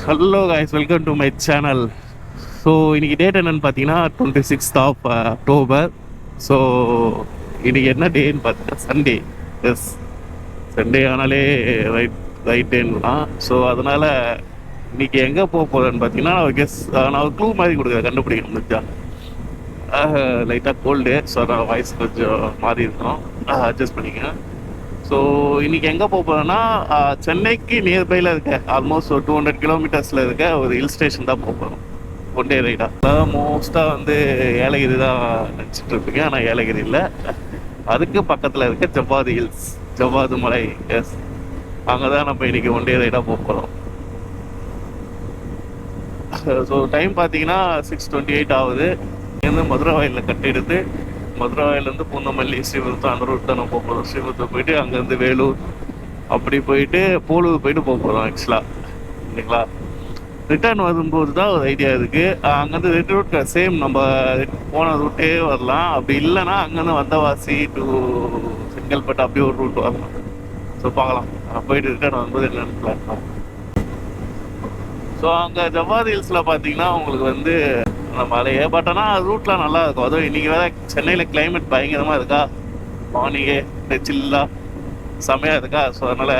Hello guys, welcome to my channel. So இன்றைக்கி date என்னென்னு பார்த்தீங்கன்னா 26th ஆஃப் அக்டோபர். ஸோ இன்றைக்கி என்ன டேன்னு பார்த்தீங்கன்னா சண்டே. எஸ், சண்டே ஆனாலே ரைட் டேன்னுலாம். ஸோ அதனால் இன்றைக்கி எங்கே போக போகிறேன்னு பார்த்தீங்கன்னா நான் ஒரு க்ளூ மாதிரி கொடுக்குறேன், கண்டுபிடிக்க முடிஞ்சா. லைட்டாக கோல்டு, ஸோ நான் வாய்ஸ் கொஞ்சம் மாறி இருக்கணும், அட்ஜஸ்ட் பண்ணிக்கேன். ஸோ இன்றைக்கி எங்கே போக போகிறேன்னா சென்னைக்கு நியர்பையில் இருக்க ஆல்மோஸ்ட் ஒரு 200 கிலோமீட்டர்ஸில் இருக்க ஒரு ஹில் ஸ்டேஷன் தான் போக போகிறோம். ஒன் டே ரைடாக. அதாவது மோஸ்ட்டாக வந்து ஏலகிரி தான் நினச்சிட்டு இருப்பீங்க, ஆனால் ஏலகிரி இல்லை, அதுக்கு பக்கத்தில் இருக்க ஜவ்வாது ஹில்ஸ், ஜவ்வாது மலை. எஸ், அங்கே தான் நம்ம இன்றைக்கி ஒன் டே ரைடாக போக போகிறோம். ஸோ டைம் பார்த்தீங்கன்னா 6:28 ஆகுது. இங்கேருந்து மதுரை வாயிலில் கட் எடுத்து மதுரை வாயிலேருந்து பூந்தமல்லி, ஸ்ரீவிருத்தம் அந்த ரூட் தான் நம்ம போக போகிறோம். ஸ்ரீவிருத்தம் போயிட்டு அங்கேருந்து வேலூர் அப்படி போயிட்டு போலூர் போயிட்டு போக போகிறோம் ஆக்சுவலாக. இல்லைங்களா, ரிட்டர்ன் வரும்போது தான் ஒரு ஐடியா இருக்குது. அங்கேருந்து ரெண்டு ரூட் சேம் நம்ம போன ரூட்டே வரலாம், அப்படி இல்லைன்னா அங்கேருந்து வந்தவாசி டு செங்கல்பட்டு அப்படியே ஒரு ரூட் வரலாம். ஸோ பார்க்கலாம், போயிட்டு ரிட்டர்ன் வரும்போது என்னென்னு பிளான் பண்ணலாம். ஸோ அங்கே ஜவ்வாது ஹில்ஸில் பார்த்தீங்கன்னா உங்களுக்கு வந்து அந்த மலையே, பட் ஆனால் ரூட்லாம் நல்லா இருக்கும். அதுவும் இன்றைக்கி வேறு சென்னையில் கிளைமேட் பயங்கரமாக இருக்கா, மார்னிங்கே சில்லாக செம்மையாக இருக்கா. ஸோ அதனால்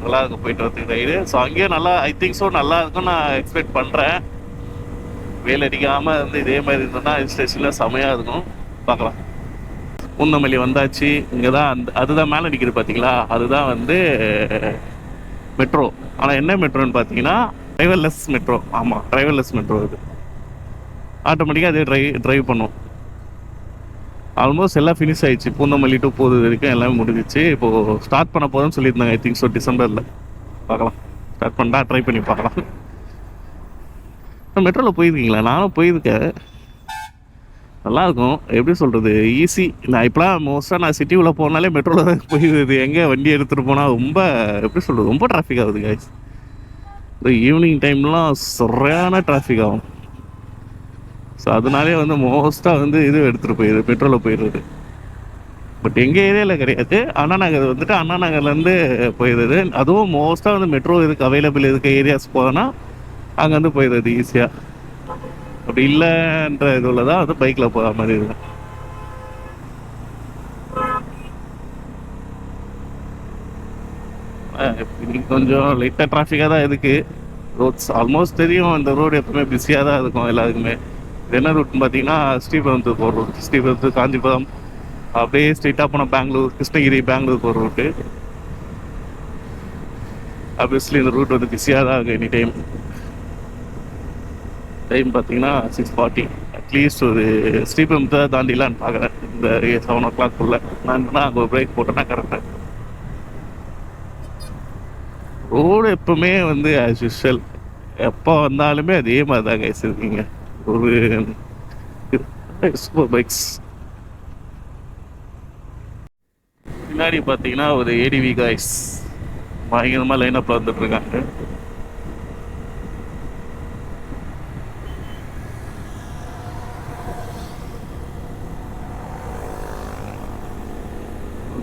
நல்லா இருக்கும் போயிட்டு வரதுக்கு ரைடு. ஸோ அங்கேயும் நல்லா, ஐ திங்க் ஸோ நல்லா இருக்கும்னு நான் எக்ஸ்பெக்ட் பண்ணுறேன். வெயில் அடிக்காமல் வந்து இதே மாதிரி இருந்ததுன்னா ஹில் ஸ்டேஷனில் செம்மையாக இருக்கும். பார்க்கலாம். பூந்தமல்லி வந்தாச்சு. இங்கே தான் அதுதான் மேலே நிற்கிது பார்த்தீங்களா, அதுதான் வந்து மெட்ரோ. ஆனால் என்ன மெட்ரோன்னு பார்த்தீங்கன்னா டிரைவர்லெஸ் மெட்ரோ. ஆமாம், டிரைவர்லெஸ் மெட்ரோ. இது ஆட்டோமேட்டிக்காக அதே ட்ரைவ் பண்ணும். ஆல்மோஸ்ட் எல்லாம் ஃபினிஷ் ஆகிடுச்சு. பூந்தமல்லி டு போது வரைக்கும் எல்லாமே முடிஞ்சிச்சு. இப்போது ஸ்டார்ட் பண்ண போதும்னு சொல்லியிருந்தாங்க, ஐ திங்க் ஸோ டிசம்பரில். பார்க்கலாம், ஸ்டார்ட் பண்ணா ட்ரை பண்ணி பார்க்கலாம். மெட்ரோவில் போயிருக்கீங்களா? நானும் போயிருக்கேன், நல்லாயிருக்கும். எப்படி சொல்கிறது, ஈஸி. நான் இப்போலாம் மோஸ்ட்டாக நான் சிட்டிக்குள்ளே போனாலே மெட்ரோவில் தான் போயிடுது. எங்கே வண்டி எடுத்துகிட்டு போனால் ரொம்ப எப்படி சொல்கிறது, ரொம்ப டிராஃபிக் ஆகுது கைஸ். இந்த ஈவினிங் டைம்லாம் சரியான டிராஃபிக் ஆகும். ஸோ அதனாலே வந்து மோஸ்ட்டாக வந்து இது எடுத்துகிட்டு போயிடுது, பெட்ரோலில் போயிடுறது. பட் எங்கள் ஏரியாவில் கிடையாது. அண்ணா நகர் வந்துட்டு அண்ணா நகர்லேருந்து போயிடுது. அதுவும் மோஸ்ட்டாக வந்து மெட்ரோ இதுக்கு அவைலபிள் இருக்க ஏரியாஸ் போனால் அங்கேருந்து போயிடுறது ஈஸியாக. அப்படி இல்லைன்ற இதில் தான் வந்து பைக்கில் போகிற மாதிரி இருக்கும். இன்னைக்கு கொஞ்சம் லைட்டாக டிராஃபிக்காக தான் இருக்குது. ரோட்ஸ் ஆல்மோஸ்ட் தெரியும், இந்த ரோடு எப்பவுமே பிஸியாக தான் இருக்கும் எல்லாருக்குமே. என்ன ரூட்னு பார்த்தீங்கன்னா ஸ்ரீபெரும்புதூர் போகிற ரூட். ஸ்ரீபெரும்புதூர், காஞ்சிபுரம், அப்படியே ஸ்ட்ரெயிட்டாக போனால் பெங்களூர், கிருஷ்ணகிரி, பெங்களூர் போகிற ரூட்டு. ஆப்வியஸ்லி இந்த ரூட் வந்து பிஸியாக தான் இருக்குது எனி டைம். டைம் பார்த்தீங்கன்னா 6:40. அட்லீஸ்ட் ஒரு ஸ்ரீபெரும்புதூர் தாண்டிலான்னு பார்க்குறேன் இந்த 7 o'clock. நான் அங்கே ஒரு பிரேக் போட்டேன்னா கரெக்டாக. ரோடு எப்பவுமே வந்து ஆஸ் யூஷுவல் எப்போ வந்தாலுமே அதே மாதிரி தான் கைஸ் இருக்கீங்க. ஒரு சூப்பர் பைக்ஸ் பின்னாடி பார்த்தீங்கன்னா ஒரு ஏடிவி கைஸ் பயங்கரமாக லைனப்பில் வந்துட்டு இருக்காங்க.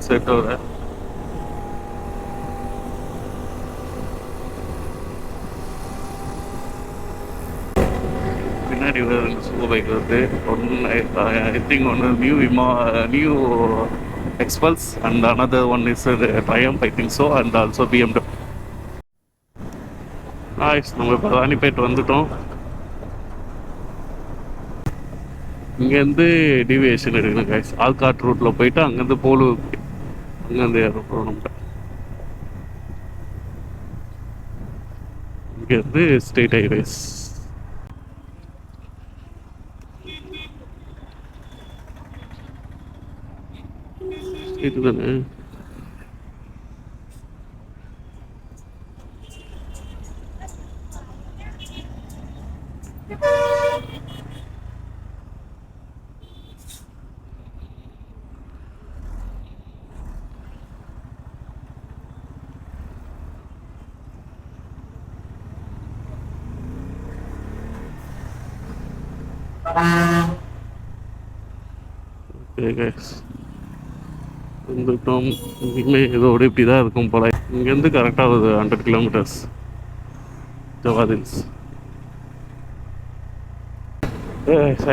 செட்டோட பின்னாடி சூப்பர் பைக் வருது. ஐ திங்க் ஒன்று new Xpulse and another one is triumph, I think so, and also BMW. நம்ம இப்போ ராணிப்பேட் வந்துட்டோம். இங்கேருந்து டிவியேஷன் எடுக்கணும் கைஸ். ஆல்காட் ரூட்டில் போயிட்டு அங்கேருந்து போலூர், அங்கேருந்து ஏறப்போம். நம்ம இங்கேருந்து ஸ்ட்ரெயிட் ஹைவேஸ். இதுதானே வந்துட்டோம். இனிமேல் இதோட இப்படி தான் இருக்கும் போல. இங்கேருந்து கரெக்டாக ஒரு 100 கிலோமீட்டர்ஸ். ஜவாத் ஹில்ஸ்.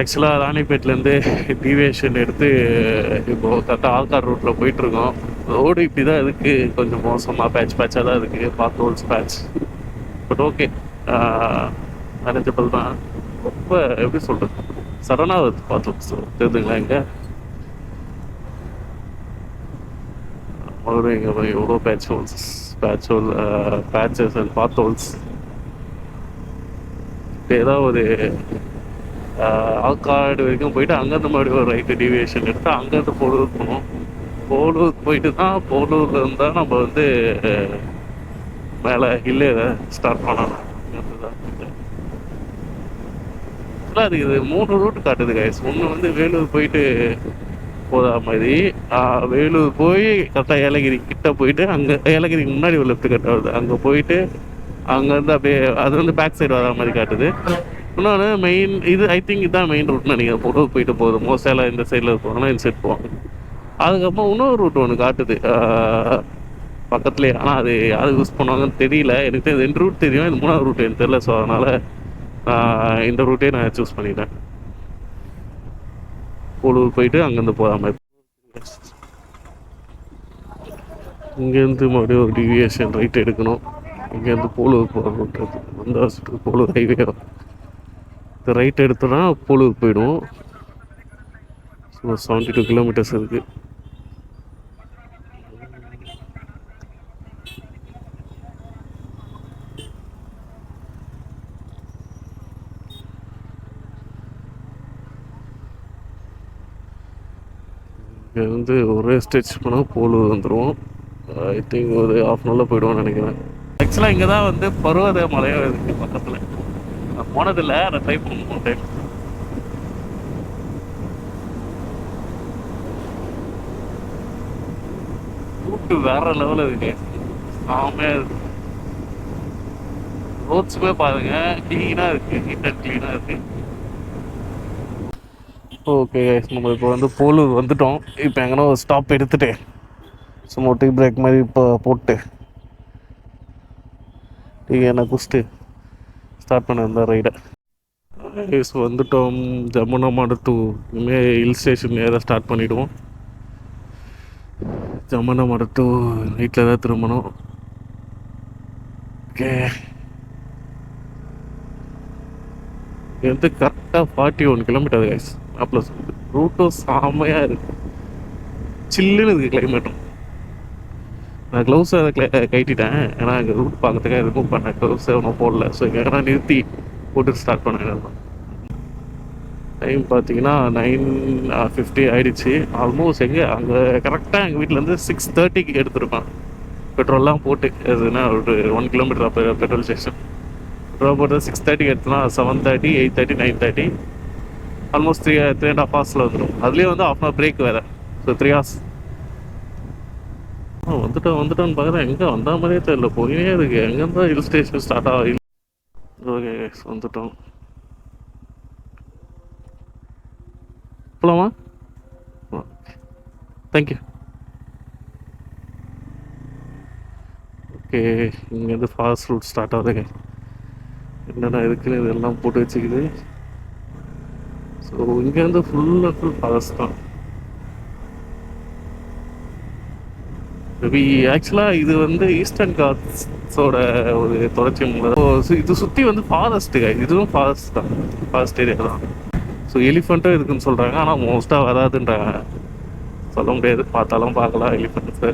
ஆக்சுவலாக ராணிப்பேட்லேருந்து டிவியேஷன் எடுத்து இப்போது கரெக்டாக ஆல்கார் ரூட்டில் போயிட்டுருக்கோம். ரோடு இப்படி தான் இருக்குது, கொஞ்சம் மோசமாக பேட்சாக தான் இருக்குது, பார்த்து holes patch. But okay, manageable தான். ரொம்ப எப்படி சொல்கிறது, சடனாக வருது பார்த்து தெரியுதுங்களா இங்கே மதுரை இங்கே எவ்வளோ பேட்சஸ் அண்ட் பாத் ஹோல்ஸ். இப்போ ஏதாவது ஒரு ஆற்காடு வரைக்கும் போயிட்டு அங்கேருந்து மறுபடியும் ஒரு ரைட்டு டிவியேஷன் எடுத்து அங்கேருந்து போலூர் போகணும். போலூர் போயிட்டு தான் போலூரில் இருந்தால் நம்ம வந்து மேலே ஹில்லே ஸ்டார்ட் பண்ணணும். ஆக்சுவலாக அது இது 3 ரூட் காட்டுது கைஸ். ஒன்று வந்து வேலூர் போயிட்டு போதா மாதிரி, வேலூர் போய் கரெக்டாக ஏலகிரி கிட்ட போயிட்டு அங்கே ஏலகிரிக்கு முன்னாடி ஒரு லெஃப்ட் கட் வருது, அங்கே போயிட்டு அங்கேருந்து அப்படியே அது வந்து பேக் சைடு வர மாதிரி காட்டுது. இன்னொன்று மெயின் இது ஐ திங்க் இதுதான் மெயின் ரூட்னு நினைக்கிறேன். போலூர் போயிட்டு போகுது மோஸ்டாக இந்த சைடில் இருப்பாங்கன்னா இந்த சைட் போவாங்க. அதுக்கப்புறம் இன்னொரு ரூட் ஒன்று காட்டுது பக்கத்துலேயே, ஆனால் அது யாரும் யூஸ் பண்ணுவாங்கன்னு தெரியல. எனக்கு தெரியும் 2 ரூட் தெரியும், இது 3ஆவது ரூட் எனக்கு தெரியல. ஸோ அதனால் இந்த ரூட்டே நான் சூஸ் பண்ணிட்டேன். போலூர் போயிட்டு அங்கேருந்து போகிற மாதிரி. இங்கேருந்து மறுபடியும் ஒரு டிவியேஷன் ரைட் எடுக்கணும். இங்கேருந்து போலூர் போகிற ரூட் அந்த வருஷத்துக்கு போலூர் ஹைவே இந்த ரைட் எடுத்தோன்னா போலூர் போயிடும். ஸோ 72 கிலோமீட்டர்ஸ் இருக்குது. இங்கே வந்து ஒரே ஸ்டெச் பண்ணால் போலூர் வந்துடும். ஐ திங்க் ஒரு ½ அன் ஹவரில் போயிடுவோம்னு நினைக்கிறேன். ஆக்சுவலாக இங்கே தான் வந்து பருவத மலையாக இருக்குது பக்கத்தில். நான் போனதில்லை, நான் ட்ரை பண்ணுவோம் டைம். ரூட்டு வேற லெவலில் இருக்கு, செம்மையாக இருக்கு. ரோட்ஸுமே பாருங்க க்ளீனாக இருக்குது, நீட் அண்ட் க்ளீனாக இருக்குது. ஓகே நம்ம இப்போ வந்து போலூர் வந்துட்டோம். இப்போ எங்கன்னா ஒரு ஸ்டாப் எடுத்துகிட்டு சும்மா டீ பிரேக் மாதிரி இப்போ போட்டு டீ என்ன குடிச்சிட்டு ஸ்டார்ட் பண்ண இந்த ரைடை. வந்துட்டோம் ஜமுனா மாடு டூ. இனிமேல் ஹில் ஸ்டேஷன் நேராக ஸ்டார்ட் பண்ணிவிடுவோம். ஜமுனா மாடு டூ நைட்டில் தான் திரும்பணும். ஓகே, இது வந்து கரெக்டாக 41 கிலோமீட்டர் கைஸ். ப்ளஸ் ரூட்டும் செம்மையாக இருக்குது, சில்லுன்னு இருக்குது கிளைமேட்டும். நான் க்ளவுஸை கட்டிட்டேன், ஏன்னா அங்கே ரூட் பார்க்கறதுக்காக ரிமூவ் பண்ணேன். க்ளவுஸை ஒன்றும் போடல. ஸோ இங்கே எங்கன்னா நிறுத்தி போட்டு ஸ்டார்ட் பண்ணேன். டைம் பார்த்தீங்கன்னா 9:50 ஆகிடுச்சு ஆல்மோஸ்ட். அங்கே கரெக்டாக எங்கள் வீட்டிலேருந்து 6:30க்கு எடுத்துருப்பேன். பெட்ரோல்லாம் போட்டு எதுனா ஒரு 1 கிலோமீட்டர் பெட்ரோல் ஸ்டேஷன் பெட்ரோல் போட்டு 6:30க்கு எடுத்தோன்னா 7:30, 8:30, 9:30 ஆல்மோஸ்ட் 3.5 ஹவர்ஸில் வந்துடும். அதுலேயே வந்து ½ அன் ஹவர் பிரேக் வேறு. So 3 hours. வந்துட்டோன்னு பார்க்குறேன், எங்கே வந்த மாதிரியே தெரியல, போயினே இருக்கு. எங்கேருந்தா ஹில் ஸ்டேஷன் ஸ்டார்ட் ஆகும். ஓகே வந்துட்டோம். போகலாமா? தேங்க்யூ. ஓகே, இங்கேருந்து ஃபாஸ்ட் ரூட் ஸ்டார்ட் ஆகுதுங்க. என்னென்ன இருக்குன்னு இதெல்லாம் போட்டு வச்சுக்குது. ஸோ இங்கேருந்து ஃபுல் அண்ட் ஃபுல் ஃபாஸ்ட் தான். ஆக்சுவலாக இது வந்து ஈஸ்டர்ன் காட்ஸோட ஒரு தொடர்ச்சி. இது சுற்றி வந்து ஃபாரஸ்ட்டுங்க, இதுவும் ஃபாரஸ்ட் தான், ஃபாரஸ்ட் ஏரியா தான். ஸோ எலிஃபண்ட்டும் இருக்குதுன்னு சொல்கிறாங்க, ஆனால் மோஸ்ட்டாக வராதுன்றாங்க. சொல்ல முடியாது, பார்த்தாலும் பார்க்கலாம் எலிஃபண்ட்ஸு.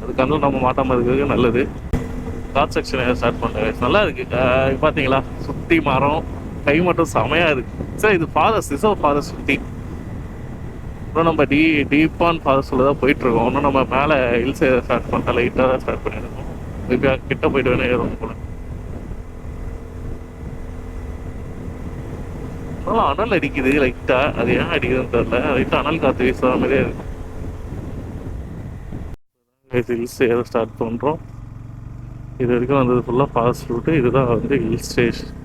அதுக்காக நம்ம மாட்டாமல் இருக்கிறது நல்லது. காட் செக்ஷனை ஸ்டார்ட் பண்ணுறேன், நல்லா இருக்குது. பார்த்தீங்களா சுற்றி மரம், கை மட்டும் செமையாக இருக்குது. சார் இது ஃபாரஸ்ட், ரிசர்வ் ஃபாரஸ்ட் சுற்றி. இன்னும் நம்ம டீப்பான ஃபாரஸ்ட்டில் தான் போயிட்டுருக்கோம். இன்னும் நம்ம மேலே ஹில்ஸ் ஸ்டார்ட் பண்ணிட்டா லைட்டாக தான் ஸ்டார்ட் பண்ணியிருக்கோம். இப்போ கிட்ட போய்ட்டு வேணா ஏறும் போல. அதெல்லாம் அனல் அடிக்குது லைட்டாக, அது ஏன் அடிக்குதுன்னு தெரியல. லைட்டாக அனல் காற்று வீசுகிற மாதிரியே இருக்கு. ஹில்ஸ் ஏற ஸ்டார்ட் பண்ணுறோம். இது வரைக்கும் வந்தது ஃபுல்லாக ஃபாஸ்ட் ரூட்டு. இதுதான் வந்து ஹில் ஸ்டேஷன்.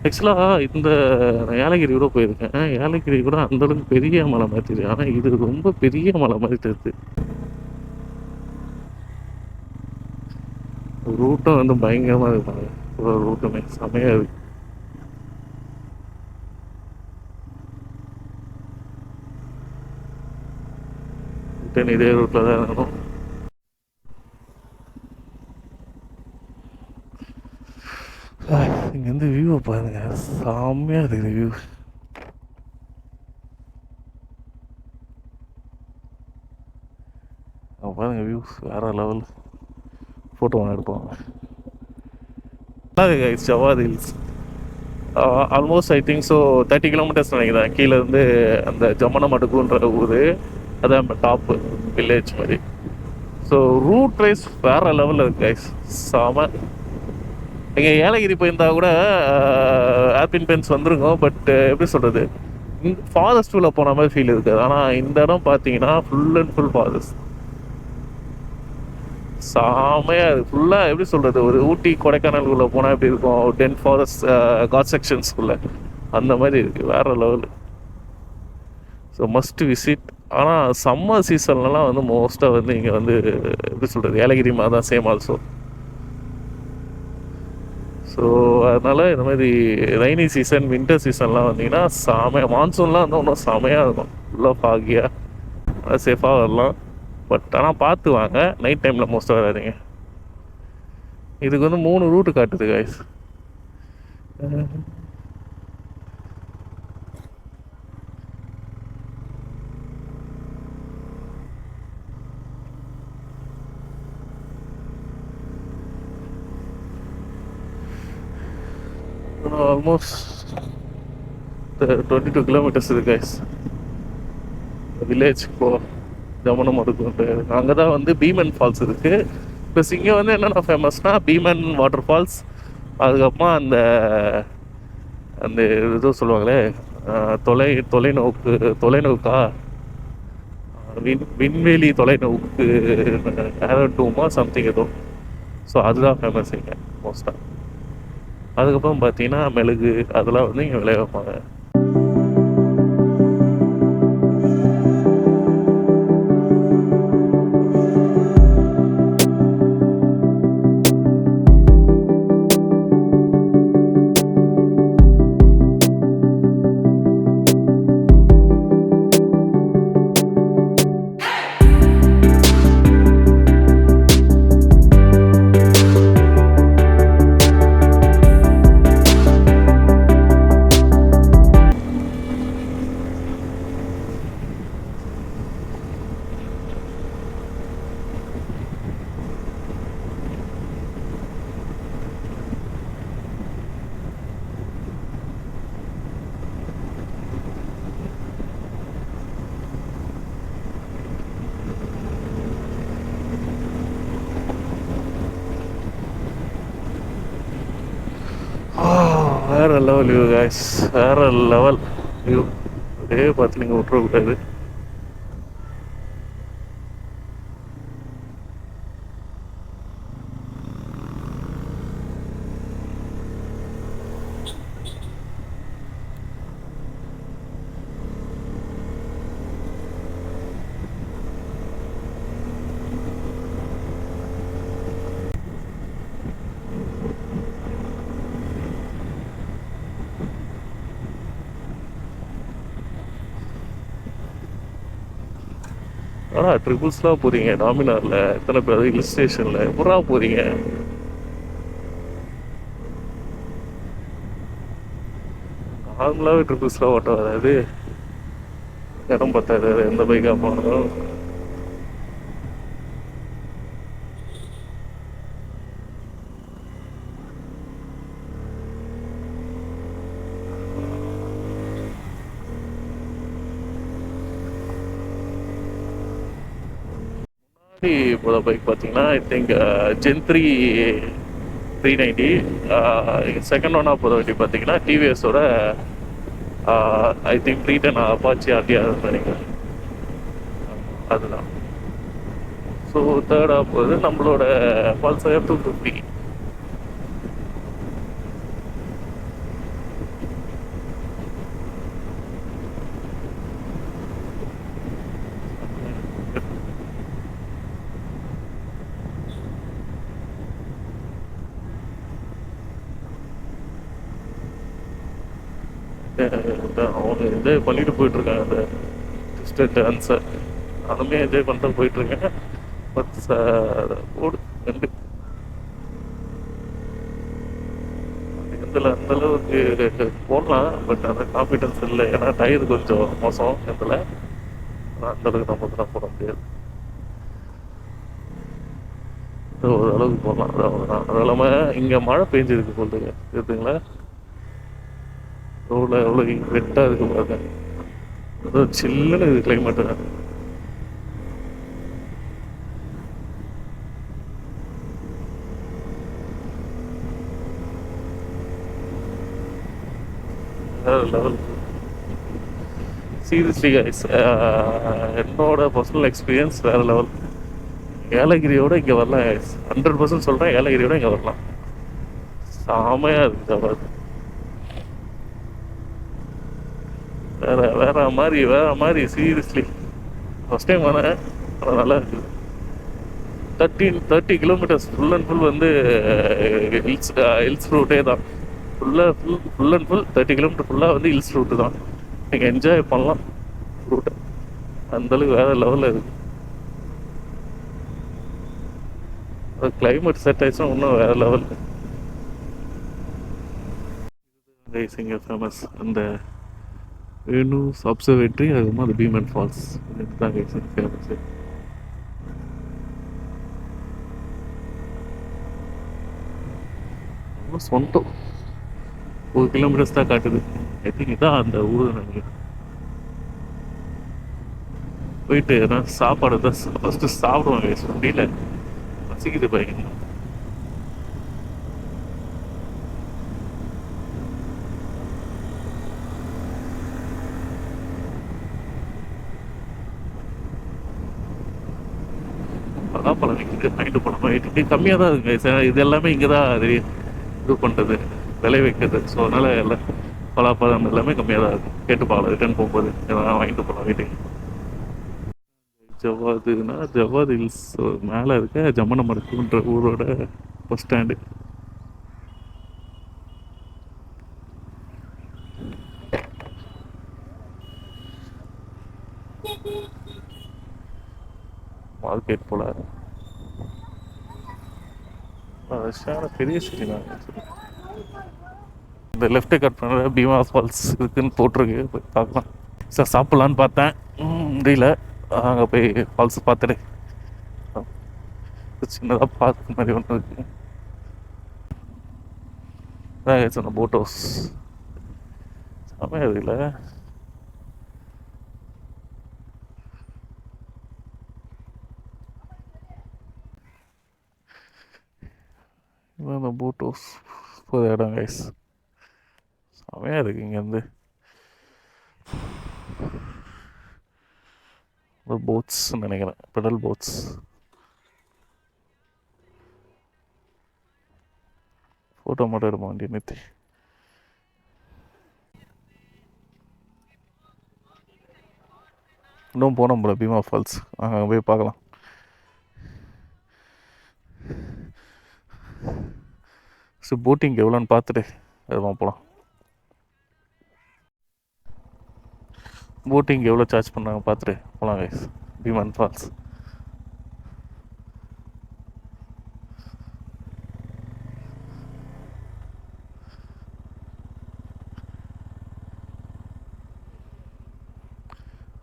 ஆக்சுவலாக இந்த நான் ஏலகிரி கூட போயிருக்கேன். ஏலகிரி கூட அந்தளவுக்கு பெரிய மலை மாதிரி தெரியுது. ஆனால் இது ரொம்ப பெரிய மலை மாதிரி தெரியுது. ரூட்டும் வந்து பயங்கரமாக இருப்பாங்க. ரூட்டுமே செமையாக இருக்கு. இதே ரூட்டில் தான் இருக்கணும். இங்கேருந்து வியூவை பாருங்க, செம்மையாக இருக்குது வியூ. பாருங்க வியூஸ் வேற லெவல். ஃபோட்டோ ஒன்று எடுப்போம். Javad hills almost I think so 30 kilometres நினைக்கிறேன் கீழேருந்து அந்த ஜம்மனமடுக்குன்ற ஊர். அதான் டாப்பு வில்லேஜ் மாதிரி. ஸோ ரூட் வைஸ் வேற லெவலில் இருக்கு கைஸ், செம. நீங்கள் ஏலகிரி போயிருந்தா கூட ஆப்பின் பென்ஸ் வந்துருங்க. பட் எப்படி சொல்கிறது, ஃபாரஸ்ட்டுக்குள்ளே போன மாதிரி ஃபீல் இருக்குது. ஆனால் இந்த இடம் பார்த்தீங்கன்னா ஃபுல் அண்ட் ஃபுல் ஃபாரஸ்ட். செமையாக இருக்குது ஃபுல்லாக. எப்படி சொல்கிறது, ஒரு ஊட்டி கொடைக்கானலுக்குள்ளே போனால் எப்படி இருக்கும், டென் ஃபாரஸ்ட் காட் செக்ஷன்ஸ்குள்ளே அந்த மாதிரி இருக்குது. வேறு லெவலு. So must visit. ஆனால் சம்மர் சீசன்லலாம் வந்து மோஸ்ட்டாக வந்து இங்கே வந்து எப்படி சொல்கிறது, ஏலகிரி மாதிரி தான் சேம் ஆல்சோ. ஸோ அதனால் இந்த மாதிரி ரெய்னி சீசன் வின்டர் சீசன்லாம் வந்தீங்கன்னா செமையாக, மான்சூன்லாம் வந்து இன்னும் செமையாக இருக்கும். ஃபுல்லாக ஃபாகியாக சேஃபாக வரலாம். பட் ஆனால் பார்த்து வாங்க, நைட் டைமில் மோஸ்ட்டாக வராதிங்க. இதுக்கு வந்து 3 ரூட்டு காட்டுது கைஸ். ஆல்மோஸ்ட் 22 கிலோமீட்டர்ஸ் இருக்குது கைஸ் வில்லேஜ். போ ஜமனம் இருக்குன்ட்டு அங்கே தான் வந்து பீமன் ஃபால்ஸ் இருக்குது. ப்ளஸ் இங்கே வந்து என்னென்ன ஃபேமஸ்னால் பீமன் வாட்டர் ஃபால்ஸ், அதுக்கப்புறமா அந்த அந்த இது சொல்லுவாங்களே தொலைநோக்கா விண்வெளி தொலைநோக்கு ஏரோட்டூமா சம்திங் ஏதோ. ஸோ அதுதான் ஃபேமஸ் இங்கே மோஸ்ட்டாக. அதுக்கப்புறம் பார்த்தீங்கன்னா மெழுகு அதெல்லாம் வந்து இங்கே விளைய வைப்பாங்க. வேறு லெவல் வியூ கைஸ், வேறு லெவல் வியூ. அப்படியே பார்த்து நீங்கள் விட்டுறக்கூடாது. ஆனால் ட்ரிபிள்ஸ்லாம் போகிறீங்க டாமினாரில், எத்தனை பேர் ஹில் ஸ்டேஷனில் எப்படா போகிறீங்க? நார்மலாகவே ட்ரிபிள்ஸ்லாம் ஓட்ட வராது, இடம் பத்தாது எந்த பைக்காக போனாலும். போகிற பைக் பார்த்தீங்கன்னா ஐ திங்க் ஜென் 390. செகண்ட் ஒன்னாக போகிற வண்டி பார்த்தீங்கன்னா டிவிஎஸோட ஐ திங்க் 310 அப்பாச்சி ஆர்டிஆர் நினைக்கிறேன், அதுதான். ஸோ தேர்டாக போகுது நம்மளோட பல்சர் 250. அவங்க என்ஜாய் பண்ணிட்டு போயிட்டுருக்காங்க அந்த ட்விஸ்ட் அண்ட் டான்ஸை. நானுமே என்ஜாய் பண்ணிட்டு போயிட்டுருக்கேன். பட் ஓடு ரெண்டு இதில் அந்தளவுக்கு போடலாம். பட் அந்த கான்ஃபிடன்ஸ் இல்லை. ஏன்னா டயர் கொஞ்சம் மோசம் இதில். அந்தளவுக்கு நம்ம தான் போட முடியாது. ஓரளவுக்கு போகலாம். அது இல்லாமல் இங்கே மழை பெஞ்சிருக்கு சொல்லுங்க இருக்குதுங்களா. எவ்வளோ வெட்டாக இருக்கு பாருங்க. ஏதோ சில்லுன்னு இது கிளைமேட்டு. வேற லெவல். சீரியஸ்லி கைஸ், என்னோட பர்சனல் எக்ஸ்பீரியன்ஸ் வேற லெவல். ஏலகிரியோட இங்கே வரலாம் கைஸ். 100% சொல்கிறேன், ஏலகிரியோட இங்கே வரலாம். செமையாக இருக்குது ஜவாது. வேற மாதிரி சீரியஸ்லி. ஃபஸ்ட் டைம் வரேன், ஆனால் நல்லா இருக்குது. 30 கிலோமீட்டர்ஸ் ஃபுல் அண்ட் ஃபுல் வந்து ஹில்ஸ் ரூட்டே தான். ஃபுல் அண்ட் ஃபுல் 30 கிலோமீட்டர் ஃபுல்லாக வந்து ஹில்ஸ் ரூட்டு தான். நீங்கள் என்ஜாய் பண்ணலாம் ரூட்டை. அந்தளவுக்கு வேறு லெவலில் இருக்குது. அது கிளைமேட் செட் ஆயிடுச்சுன்னா இன்னும் வேறு லெவல். இங்கே ஃபேமஸ் அந்த வேணுஸ் அப்சர்வேட்டரி, அதுக்கப்புறமா அந்த பீமன் ஃபால்ஸ். இதுதான் ஃபேமஸு. சொந்தம் 4 கிலோமீட்டர்ஸ் தான் காட்டுது. ஐ திங்க் இதான் அந்த ஊர் நினைக்கிறேன். போயிட்டு நான் சாப்பாடு தான் ஃபஸ்ட்டு சாப்பிடுவாங்க. முடியல, பசிக்குது பையன். பலாப்பழம் விற்கிது, வாங்கிட்டு போனோம். இது கம்மியாக தான் இருக்குங்க. இது எல்லாமே இங்கே தான் இது பண்ணுறது, விளை வைக்கிறது. ஸோ அதனால் எல்லாம் பலாப்பழம் எல்லாமே கம்மியாக தான் இருக்கும். கேட்டு பார்க்கலாம் ரிட்டர்ன் போகும்போது எதனா வாங்கிட்டு போகலாம் வீட்டுக்கு. ஜவ்வாது ஹில்ஸ் மேலே இருக்க ஜம்மனமடுக்குன்ற ஊரோட பஸ் ஸ்டாண்டு. மார்க்கெட் போல ரஷ்யான பெரிய சிட்டி தான். இந்த லெஃப்ட் கட் பண்ண பீமா ஃபால்ஸ் இருக்குன்னு போட்டிருக்கு, போய் பார்க்கலாம். சார் சாப்பிட்லான்னு பார்த்தேன், முடியல. அங்கே போய் ஃபால்ஸ் பார்த்துட்டு சின்னதாக பார்க் மாதிரி ஒன்று இருக்கு. சொன்ன போட் ஹவுஸ் செமையாக இருக்குல்ல. அந்த போட் ஹவுஸ் போகிற இடம் கைஸ் செமையாக இருக்குது. இங்கேருந்து போட்ஸ் நினைக்கிறேன், பெடல் போட்ஸ். ஃபோட்டோ மட்டும் எடுப்போம் வண்டி நிறுத்தி. இன்னும் போனோம் போல பீமா ஃபால்ஸ். அங்கே போய் பார்க்கலாம். ஸோ போட்டிங் எவ்வளோன்னு பார்த்துட்டு அதுவும் போகலாம். போட்டிங் எவ்வளோ சார்ஜ் பண்ணாங்க பார்த்துட்டு போகலாம் guys. Bheeman falls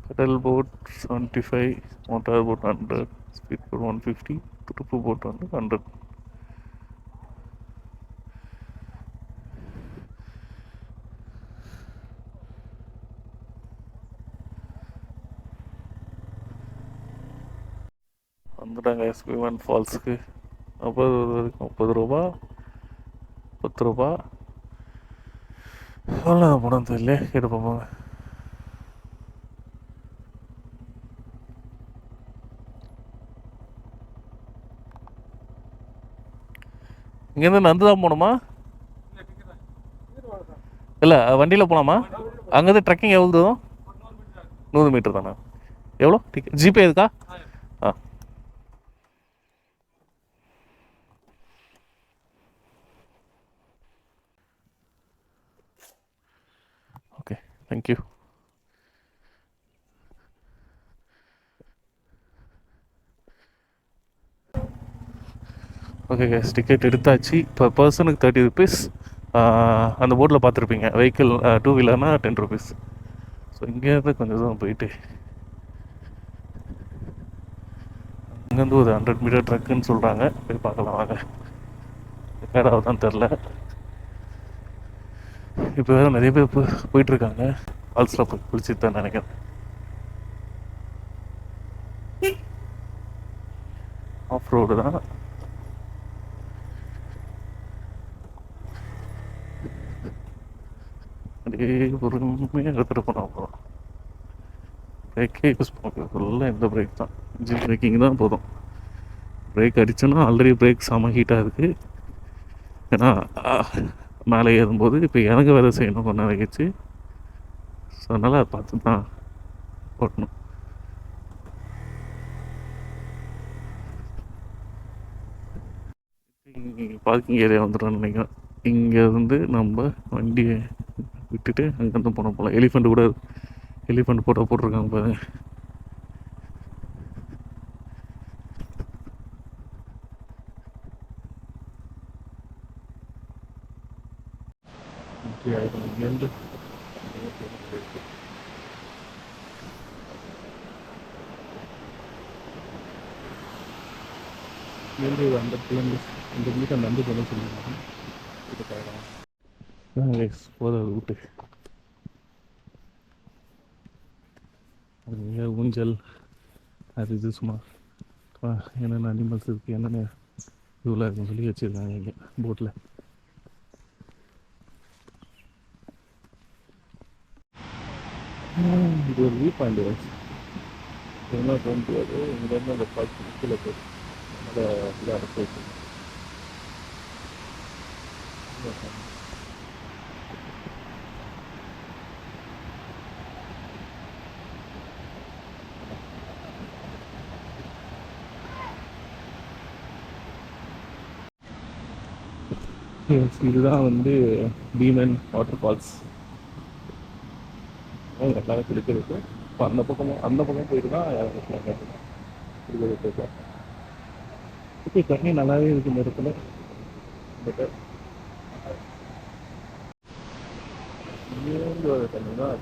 pedal boat 75, motor boat 100, speed boat 150, துடுப்பு போட் வந்து 100. வந்துட்டாங்க பீமன் ஃபால்ஸுக்கு. 30 ரூபா 10 ரூபா எவ்வளோ பணம் தெரியல, கேட்டு பார்ப்பாங்க. இங்கேருந்து நந்து தான் போகணுமா? இல்லை வண்டியில் போகலாமா? அங்கேருந்து ட்ரெக்கிங் எவ்வளோ தூரம்? 100 மீட்டர் தானே? எவ்வளோ டிக்கெட்? ஜிபே இருக்கா? ஆ தேங்க்யூ. ஓகே கேஸ், டிக்கெட் எடுத்தாச்சு. இப்போ பர்சனுக்கு 30 ருபீஸ். அந்த போர்டில் பார்த்துருப்பீங்க, வெஹிக்கிள் 2 வீலர்னால் 10 ருபீஸ். ஸோ இங்கேருந்து கொஞ்சம் தூரம் போயிட்டு இங்கேருந்து ஒரு 100 மீட்டர் ட்ரக்குன்னு சொல்கிறாங்க, போய் பார்க்கலாம் வாங்க. ரெக்கார்ட் தான் தெரில. இப்போ வேறு நிறைய பேர் போயிட்டுருக்காங்க. ஃபால்ஸில் போய் குளிச்சுட்டு தான் நினைக்கிறேன். ஆஃப் ரோடு தான். அப்படியே பொறுமையாக எடுத்துகிட்டு போனால் அப்புறம் பிரேக்கே யூஸ் பண்ண ஃபுல்லாக இந்த பிரேக் தான். இன்ஜின் பிரேக்கிங் தான் போதும். பிரேக் அடித்தோன்னா ஆல்ரெடி பிரேக் செம ஹீட்டாக இருக்குது. ஏன்னா மேலே ஏறும்போது இப்போ எனக்கு வேலை செய்யணும் கொஞ்ச நேரம் கழிச்சு. ஸோ அதனால் அதை பார்த்து தான் ஓட்டணும். பார்க்கிங் ஏரியா வந்துடும் நினைக்கிறேன். இங்கேருந்து நம்ம வண்டியை விட்டுட்டு அங்கேருந்து போகலாம். எலிஃபெண்ட் கூட எலிஃபெண்ட் ஃபோட்டோ போட்டிருக்காங்க பாருங்க. இங்கேருந்து அந்த மீட்டர் நம்பி சொல்ல சொல்லியிருக்காங்க. போதாது விட்டு அது ஊஞ்சல் அது இது சும்மா என்னென்ன அனிமல்ஸ் இருக்குது, என்னென்ன இதுவெல்லாம் இருக்குன்னு சொல்லி வச்சுருக்காங்க இங்கே போட்டில். இது ஒரு வியூ பாயிண்ட் வச்சு என்ன போக முடியாது. இங்கேருந்து அந்த பார்த்து கீழே போய் அதை இதாக அடைச்சி வச்சு இதுதான் வந்து பீமன் வாட்டர் ஃபால்ஸ். எல்லாமே பிடிச்சிருக்கு. இப்போ அந்த பக்கம் போயிட்டு தான் பிடிச்சிருக்கு. இப்போ தண்ணி நல்லாவே இருக்கு இந்த இடத்துல. இங்கேருந்து வர தண்ணி தான்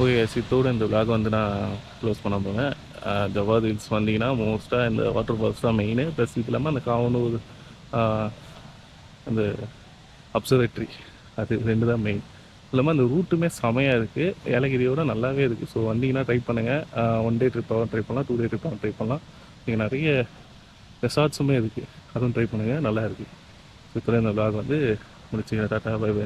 ஓகே. சித்தோடு இந்த விளாக் வந்து நான் க்ளோஸ் பண்ண போகிறேன். ஜவாத் ஹில்ஸ் வந்தீங்கன்னா மோஸ்ட்டாக இந்த வாட்டர் ஃபால்ஸ் தான் மெயின். ப்ளஸ் இது இல்லாமல் அந்த காவனூர் அந்த அப்சர்வேட்ரி அது 2 தான் மெயின். இல்லாமல் அந்த ரூட்டுமே செமையாக இருக்குது. ஏலகிரியோட நல்லாவே இருக்குது. ஸோ வந்தீங்கன்னா ட்ரை பண்ணுங்கள். 1 டே ட்ரிப்பாகவும் ட்ரை பண்ணலாம், 2 டே ட்ரிப்பாகவும் ட்ரை பண்ணலாம். இங்கே நிறைய ரெசார்ட்ஸுமே இருக்குது, அதுவும் ட்ரை பண்ணுங்கள், நல்லா இருக்குது. ஸோ இப்போ இந்த விளாக் வந்து முடிச்சுக்கிறேன். Tata bye by.